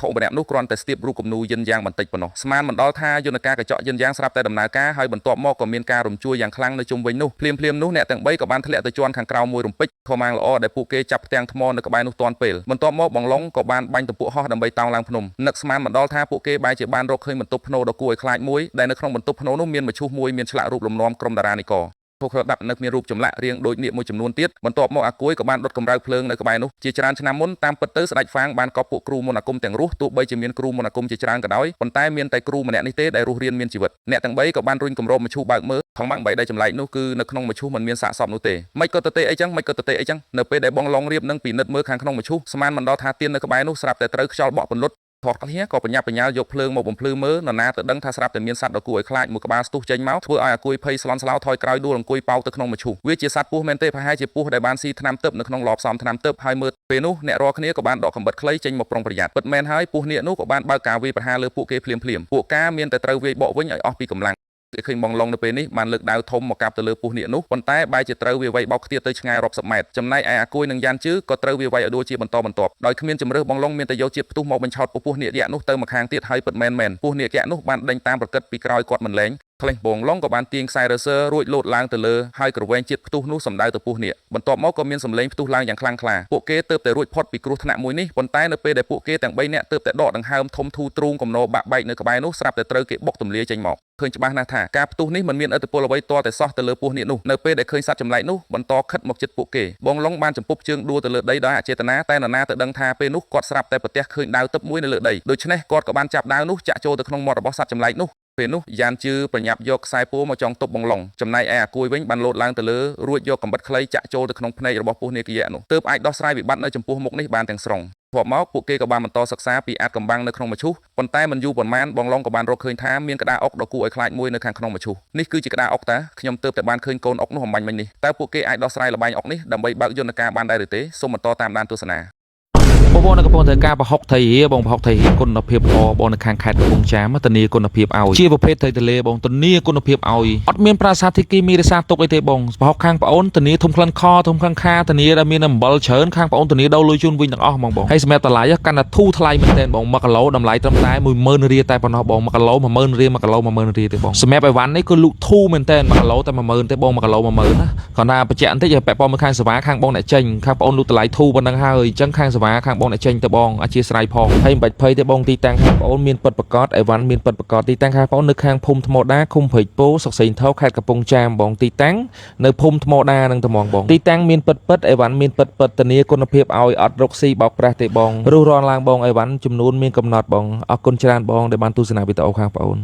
ខុបម្នាក់នោះគ្រាន់តែស្ទាបរូបគំនូយិនយ៉ាងបន្តិចប៉ុណ្ណោះស្មានមិនដល់ថាយន្តការកញ្ចក់យិនយ៉ាងស្រាប់តែដំណើរការហើយបន្ទាប់មកក៏មានការរំជួយយ៉ាងខ្លាំងនៅជុំវិញនោះភ្លាមនោះអ្នកទាំង3ក៏បានធ្លាក់ទៅជាន់ខាងក្រោមមួយរំពេចខមាំងល្អដែលពួកគេចាប់ផ្ទាំងថ្មនៅក្បែរនោះទាន់ពេលបន្ទាប់មកបងឡុងក៏បានបាញ់ទំពក់ហោះដើម្បីតោងឡើងភ្នំនឹកស្មានមិនដល់ថាពួកគេបែរជាបានរកឃើញបន្ទប់ភ្នោដ៏គួរឲ្យខ្លាចមួយដែលនៅក្នុងបន្ទប់ភ្នោនោះមានមឈូសមួយមានឆ្លាក់រូបលំនាំក្រុមតារានិករពួកเขาដាក់នៅមានរូបចម្លាក់រៀងដូចនាគមួយចំនួនទៀតបន្ទាប់មកអាគួយក៏បានដុតកម្រៅភ្លើងនៅក្បែរនោះជាច្រើនឆ្នាំមុនតាមពិតទៅស្ដេចហ្វាងបានកប់ពួកគ្រូមន្តអាគមទាំងរស់ទោះបីជាមានគ្រូមន្តអាគមជាច្រើនក៏ដោយប៉ុន្តែមានតែគ្រូម្នាក់នេះទេដែលរស់រៀនមានជីវិតអ្នកទាំង3ក៏បានរុញគម្របមឈូសបើកមើលផងម៉ាំង3ដែលចម្លែកនោះគឺនៅក្នុងមឈូសមិនមានសាកសពនោះទេមិនក៏ទៅទេអីចឹងនៅពេលដែលបងឡុងរៀបនឹងពិនិត្យមើលខាងក្នុងមឈូសស្មានមិនដល់ថាទៀននៅក្បែរនោះស្រាប់តែត្រូវខ្យល់បក់ពន្លត់ថតគ្នាក៏បញ្ញាបញ្ញាយកភ្លើងមកបំភ្លឺមើលនរណាទៅដឹងថាស្រាប់តែមានសត្វដ៏គួរឲ្យខ្លាចមួយក្បាលស្ទុះចេញមកធ្វើឲ្យអាគួយភ័យស្លន់ស្លោថយក្រោយដួលអង្គុយប៉ោកទៅក្នុងមឈូសវាជាសត្វពស់មែនទេប្រហែលជាពស់ដែលបានស៊ីថ្នាំទឹកនៅក្នុងលបសំថ្នាំទឹកហើយមើលពេលនោះអ្នករាល់គ្នាក៏បានដកកំបិតខ្លីចេញមកប្រុងប្រយ័ត្នពិតមែនហើយពស់នាគនោះក៏បានបើកការវាយប្រហារលើពួកគេភ្លាមពួកការមានតែត្រូវវាយបកវិញឲ្យអស់ពីកម្លាំងគេឃើញបងឡុងនៅពេលនេះបានលើកដាវធំមកកាប់ទៅលើពស់នាគនោះប៉ុន្តែបែរជាត្រូវវាវាយបោកខ្ទាតទៅឆ្ងាយរាប់សិបម៉ែត្រចំណែកឯអាគួយនិងយ៉ាន់ជឺក៏ត្រូវវាវាយឲ្យដួលជាបន្តបន្ទាប់ដោយគ្មានជំរឿសបងឡុងមានតែយកជាតិផ្ទុះមកបញ្ឆោតពស់នាគយក្សនោះទៅមកខាងទៀតហើយពិតមែនពស់នាគយក្សនោះបានដេញតាមប្រកិតពីក្រោយគាត់មិនលែងក្លេងបងឡុងក៏បានទាញខ្សែរសើរួចលោតឡើងទៅលើហើយក្រវែងជាតិផ្ទុះនោះសំដៅទៅពស់នាគបន្ទាប់មកក៏មានសម្លេងផ្ទុះឡើងយ៉ាងខ្លាំងក្លាពួកគេទើបតែរួចផុតពីគ្រោះថ្នាក់មួយនេះប៉ុន្តែនៅពេលដែលពួកគេទាំង3នាក់ទើបតែដកដង្ហើមធំធូរទ្រូងកំណោបាក់បែកនៅក្បែរនោះស្រាប់តែត្រូវគេបុកទម្លាយចេញមកឃើញច្បាស់ណាស់ថាការផ្ទុះនេះមិនមានឥទ្ធិពលអ្វីទាល់តែសោះទៅលើពស់នាគនោះនៅពេលដែលឃើញសត្វចម្លែកនោះបន្តខិតមកជិតពួកគេបងឡុងបានចំពប់ជើងដួលទៅលើដីដោយអចេតនាតែនរណាទៅដឹងថាពេលនោះគាត់ស្រាប់តែប្រទះឃើញដាវទឹកមួយនៅលើដីដូច្នេះគាត់ក៏បានចាប់ដាវនោះចាក់ចូលទៅក្នុងមាត់របស់សត្វចម្លែកនោះពេលនោះយ៉ានជឺប្រញាប់យកខ្សែពួរមកចងទប់បងឡុងចំណែកឯអាគួយវិញបានលោតឡើងទៅលើរួចយកកំបិតខ្លីចាក់ចូលទៅក្នុងភ្នែករបស់ពស់នាគយក្សនោះទើបអាចដោះស្រាយវិបត្តិនៅចំពោះមុខនេះបានទាំងស្រុងបន្ទាប់មកពួកគេក៏បានបន្តសិក្សាពីអាចកំបាំងនៅក្នុងមឈូសប៉ុន្តែមិនយូរប៉ុន្មានបងឡុងក៏បានរកឃើញថាមានក្តារអុកដ៏គួរឲ្យខ្លាចមួយនៅខាងក្នុងមឈូសនេះគឺជាក្តារអុកតាខ្ញុំទើបតែបានឃើញកូនអុកនោះអំបញ្ញមិញនេះតើពួកគេអាចដោះស្រាយល្បែងអុកនេះដើម្បីបើកយន្តការបានដែរឬទេសូមបន្តតាមដានទស្សនាបងនៅកំពុងធ្វើការបោះហុកថៃបងបោះហុកថៃគុណភាពល្អបងនៅខាងខេត្តកំពង់ចាមធានាគុណភាពឲ្យជាប្រភេទថៃទលេបងធានាគុណភាពឲ្យអត់មានប្រាសាទទីគីមីរសាទុកអីទេបងបោះហុកខាងប្អូនធានាធំក្លិនខធំក្លិនខាធានាដែលមានអំបិលច្រើនខាងប្អូនធានាដោលលុយជូនវិញទាំងអស់បងហើយសម្រាប់តម្លៃកាន់តែធូរថ្លៃមែនទែនបង1គីឡូតម្លៃត្រឹមតែ10000រៀលតែប៉ុណ្ណោះបង1គីឡូ10000រៀល1គីឡូ10000រៀលទេបងសម្រាប់អីវ៉ាន់នេះគឺលក់ធូរមែនទែន1គីឡូតែ10000ទេបង1គីឡូ10000ណាគាត់ថាបញ្ជាក់បន្តិចពាក់ព័ន្ធមួយខាងសេវាខាងបងអ្នកចេញខាងប្អូនលក់តម្លៃធូរប៉ុណ្ណឹងហើយអញ្ចឹងខាងសេវាខាងបងអ្នកចេញទៅបងអធិស្ឋានផងហើយមិនបាច់ភ័យទេបងទីតាំងខាងប្អូនមានពិតប្រកបអីវ៉ាន់មានពិតប្រកបទីតាំងខាងប្អូននៅខាងភូមិថ្មដាឃុំព្រែកពោស្រុកសេងថោខេត្តកំពង់ចាមបងទីតាំងនៅភូមិថ្មដានឹងត្មងបងទីតាំងមានពិតអីវ៉ាន់មានពិតធានាគុណភាពឲ្យអត់រកស៊ីបោកប្រាស់ទេបងរស់រានឡើងបងអីវ៉ាន់ចំនួនមានកំណត់បងអរគុណច្រើនបងដែលបានទស្សនាវីដេអូខាងប្អូន